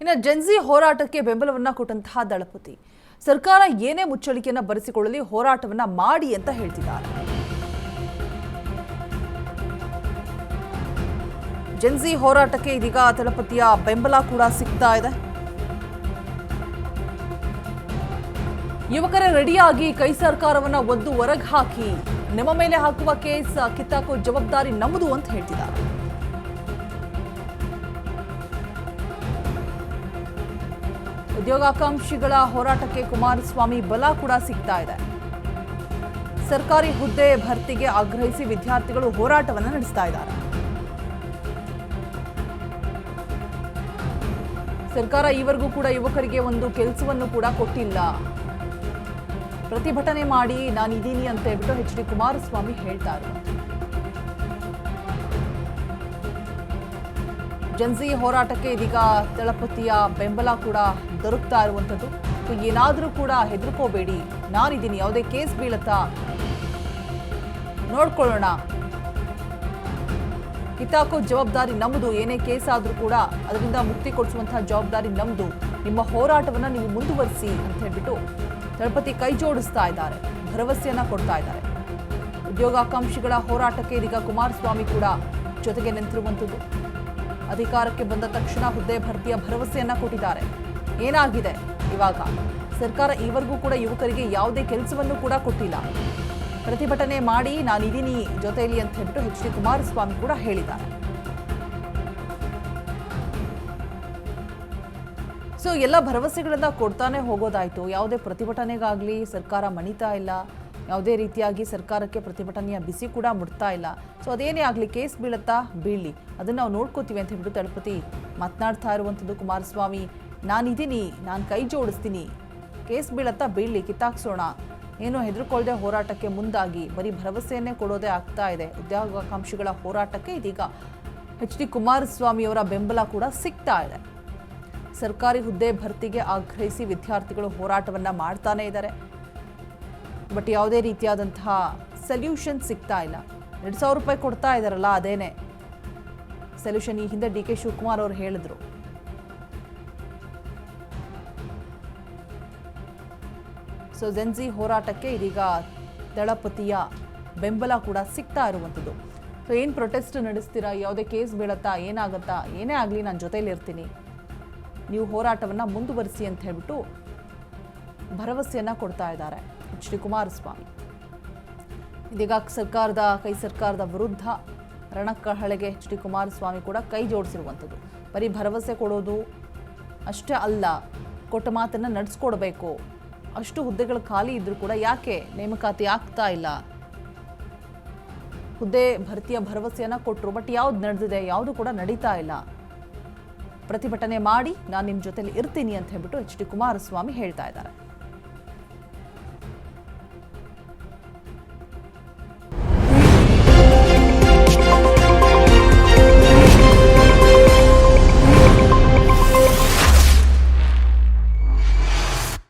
ಇನ್ನು ಜೆನ್ಜಿ ಹೋರಾಟಕ್ಕೆ ಬೆಂಬಲವನ್ನ ಕೊಟ್ಟಂತಹ ದಳಪತಿ ಸರ್ಕಾರ ಏನೇ ಮುಚ್ಚಳಿಕೆಯನ್ನ ಬರೆಸಿಕೊಳ್ಳಲಿ ಹೋರಾಟವನ್ನ ಮಾಡಿ ಅಂತ ಹೇಳ್ತಿದ್ದಾರೆ. ಜೆನ್ಜಿ ಹೋರಾಟಕ್ಕೆ ಇದೀಗ ದಳಪತಿಯ ಬೆಂಬಲ ಕೂಡ ಸಿಗ್ತಾ ಇದೆ. ಯುವಕರೇ ರೆಡಿಯಾಗಿ ಕೈ ಸರ್ಕಾರವನ್ನ ಒದ್ದು ಹೊರಗೆ ಹಾಕಿ ನಿಮ್ಮ ಮೇಲೆ ಹಾಕುವ ಕೇಸ್ ಕಿತ್ತಾಕೋ ಜವಾಬ್ದಾರಿ ನಮ್ಮದು ಅಂತ ಹೇಳ್ತಿದ್ದಾರೆ. ಉದ್ಯೋಗಾಕಾಂಕ್ಷಿಗಳ ಹೋರಾಟಕ್ಕೆ ಕುಮಾರಸ್ವಾಮಿ ಬಲ ಕೂಡ ಸಿಗ್ತಾ ಇದೆ. ಸರ್ಕಾರಿ ಹುದ್ದೆ ಭರ್ತಿಗೆ ಆಗ್ರಹಿಸಿ ವಿದ್ಯಾರ್ಥಿಗಳು ಹೋರಾಟವನ್ನು ನಡೆಸ್ತಾ ಇದ್ದಾರೆ. ಸರ್ಕಾರ ಈವರೆಗೂ ಕೂಡ ಯುವಕರಿಗೆ ಒಂದು ಕೆಲಸವನ್ನು ಕೂಡ ಕೊಟ್ಟಿಲ್ಲ, ಪ್ರತಿಭಟನೆ ಮಾಡಿ ನಾನಿದ್ದೀನಿ ಅಂತ ಹೇಳ್ಬಿಟ್ಟು ಎಚ್.ಡಿ. ಕುಮಾರಸ್ವಾಮಿ ಹೇಳ್ತಾ ಇದ್ದಾರೆ. ಜೆನ್ಜಿ ಹೋರಾಟಕ್ಕೆ ಇದೀಗ ದಳಪತಿಯ ಬೆಂಬಲ ಕೂಡ ದೊರಕ್ತಾ ಇರುವಂಥದ್ದು. ಏನಾದರೂ ಕೂಡ ಹೆದರ್ಕೋಬೇಡಿ, ನಾನಿದ್ದೀನಿ, ಯಾವುದೇ ಕೇಸ್ ಬೀಳತ್ತಾ ನೋಡ್ಕೊಳ್ಳೋಣ, ಕಿತ್ತಾಕೋ ಜವಾಬ್ದಾರಿ ನಮ್ಮದು, ಏನೇ ಕೇಸ್ ಆದರೂ ಕೂಡ ಅದರಿಂದ ಮುಕ್ತಿ ಕೊಡಿಸುವಂತಹ ಜವಾಬ್ದಾರಿ ನಮ್ಮದು, ನಿಮ್ಮ ಹೋರಾಟವನ್ನು ನೀವು ಮುಂದುವರಿಸಿ ಅಂತ ಹೇಳ್ಬಿಟ್ಟು ದಳಪತಿ ಕೈ ಜೋಡಿಸ್ತಾ ಇದ್ದಾರೆ, ಭರವಸೆಯನ್ನ ಕೊಡ್ತಾ ಇದ್ದಾರೆ. ಉದ್ಯೋಗಾಕಾಂಕ್ಷಿಗಳ ಹೋರಾಟಕ್ಕೆ ಇದೀಗ ಕುಮಾರಸ್ವಾಮಿ ಕೂಡ ಜೊತೆಗೆ ನಿಂತಿರುವಂಥದ್ದು. ಅಧಿಕಾರಕ್ಕೆ ಬಂದ ತಕ್ಷಣ ಹುದ್ದೆ ಭರ್ತಿಯ ಭರವಸೆಯನ್ನ ಕೊಟ್ಟಿದ್ದಾರೆ. ಏನಾಗಿದೆ ಇವಾಗ? ಸರ್ಕಾರ ಈವರೆಗೂ ಕೂಡ ಯುವಕರಿಗೆ ಯಾವುದೇ ಕೆಲಸವನ್ನು ಕೂಡ ಕೊಟ್ಟಿಲ್ಲ, ಪ್ರತಿಭಟನೆ ಮಾಡಿ ನಾನಿದ್ದೀನಿ ಜೊತೆಯಲ್ಲಿ ಅಂತ ಹೇಳ್ಬಿಟ್ಟು ಎಚ್.ಡಿ. ಕುಮಾರಸ್ವಾಮಿ ಕೂಡ ಹೇಳಿದ್ದಾರೆ. ಸೊ ಎಲ್ಲ ಭರವಸೆಗಳನ್ನ ಕೊಡ್ತಾನೆ ಹೋಗೋದಾಯ್ತು, ಯಾವುದೇ ಪ್ರತಿಭಟನೆಗಾಗ್ಲಿ ಸರ್ಕಾರ ಮಣಿತಾ ಇಲ್ಲ, ಯಾವುದೇ ರೀತಿಯಾಗಿ ಸರ್ಕಾರಕ್ಕೆ ಪ್ರತಿಭಟನೆಯ ಬಿಸಿ ಕೂಡ ಮುಟ್ತಾ ಇಲ್ಲ. ಸೊ ಅದೇನೇ ಆಗಲಿ, ಕೇಸ್ ಬೀಳತ್ತಾ ಬೀಳಲಿ, ಅದನ್ನು ನಾವು ನೋಡ್ಕೋತೀವಿ ಅಂತ ಹೇಳ್ಬಿಟ್ಟು ದಳಪತಿ ಮಾತನಾಡ್ತಾ ಇರುವಂಥದ್ದು. ಕುಮಾರಸ್ವಾಮಿ ನಾನಿದ್ದೀನಿ, ನಾನು ಕೈ ಜೋಡಿಸ್ತೀನಿ, ಕೇಸ್ ಬೀಳತ್ತಾ ಬೀಳಲಿ, ಕಿತ್ತಾಕ್ಸೋಣ, ಏನು ಹೆದರ್ಕೊಳ್ಳದೆ ಹೋರಾಟಕ್ಕೆ ಮುಂದಾಗಿ, ಬರೀ ಭರವಸೆಯನ್ನೇ ಕೊಡೋದೇ ಆಗ್ತಾ ಇದೆ. ಉದ್ಯೋಗಾಕಾಂಕ್ಷಿಗಳ ಹೋರಾಟಕ್ಕೆ ಇದೀಗ ಎಚ್.ಡಿ. ಕುಮಾರಸ್ವಾಮಿ ಅವರ ಬೆಂಬಲ ಕೂಡ ಸಿಗ್ತಾ ಇದೆ. ಸರ್ಕಾರಿ ಹುದ್ದೆ ಭರ್ತಿಗೆ ಆಗ್ರಹಿಸಿ ವಿದ್ಯಾರ್ಥಿಗಳು ಹೋರಾಟವನ್ನ ಮಾಡ್ತಾನೆ ಇದ್ದಾರೆ. ಬಟ್ ಯಾವುದೇ ರೀತಿಯಾದಂತಹ ಸೊಲ್ಯೂಷನ್ ಸಿಗ್ತಾ ಇಲ್ಲ. 2,000 ರೂಪಾಯಿ ಕೊಡ್ತಾ ಇದ್ದಾರಲ್ಲ, ಅದೇನೆ ಸೊಲ್ಯೂಷನ್. ಈ ಹಿಂದೆ ಡಿ.ಕೆ. ಶಿವಕುಮಾರ್ ಅವರು ಹೇಳಿದ್ರು. ಸೊ ಜೆನ್ಜಿ ಹೋರಾಟಕ್ಕೆ ಇದೀಗ ದಳಪತಿಯ ಬೆಂಬಲ ಕೂಡ ಸಿಗ್ತಾ ಇರುವಂಥದ್ದು. ಸೊ ಏನು ಪ್ರೊಟೆಸ್ಟ್ ನಡೆಸ್ತೀರಾ, ಯಾವುದೇ ಕೇಸ್ ಬೀಳತ್ತಾ, ಏನಾಗತ್ತಾ, ಏನೇ ಆಗಲಿ ನಾನು ಜೊತೆಲಿ ಇರ್ತೀನಿ, ನೀವು ಹೋರಾಟವನ್ನು ಮುಂದುವರಿಸಿ ಅಂತ ಹೇಳ್ಬಿಟ್ಟು ಭರವಸೆಯನ್ನ ಕೊಡ್ತಾ ಇದ್ದಾರೆ ಎಚ್.ಡಿ. ಕುಮಾರಸ್ವಾಮಿ. ಇದೀಗ ಕೈ ಸರ್ಕಾರದ ವಿರುದ್ಧ ರಣಕಹಳೆಗೆ ಎಚ್.ಡಿ. ಕುಮಾರಸ್ವಾಮಿ ಕೂಡ ಕೈ ಜೋಡಿಸಿರುವಂಥದ್ದು. ಬರೀ ಭರವಸೆ ಕೊಡೋದು ಅಷ್ಟೇ ಅಲ್ಲ, ಕೊಟ್ಟ ಮಾತನ್ನು ನಡೆಸ್ಕೊಡ್ಬೇಕು. ಅಷ್ಟು ಹುದ್ದೆಗಳು ಖಾಲಿ ಇದ್ರೂ ಕೂಡ ಯಾಕೆ ನೇಮಕಾತಿ ಆಗ್ತಾ ಇಲ್ಲ? ಹುದ್ದೆ ಭರ್ತಿಯ ಭರವಸೆಯನ್ನ ಕೊಟ್ಟರು, ಬಟ್ ಯಾವ್ದು ನಡೆದಿದೆ, ಯಾವುದು ಕೂಡ ನಡೀತಾ ಇಲ್ಲ. ಪ್ರತಿಭಟನೆ ಮಾಡಿ ನಾನು ನಿಮ್ಮ ಜೊತೆಲಿ ಇರ್ತೀನಿ ಅಂತ ಹೇಳ್ಬಿಟ್ಟು ಎಚ್.ಡಿ. ಕುಮಾರಸ್ವಾಮಿ ಹೇಳ್ತಾ ಇದ್ದಾರೆ.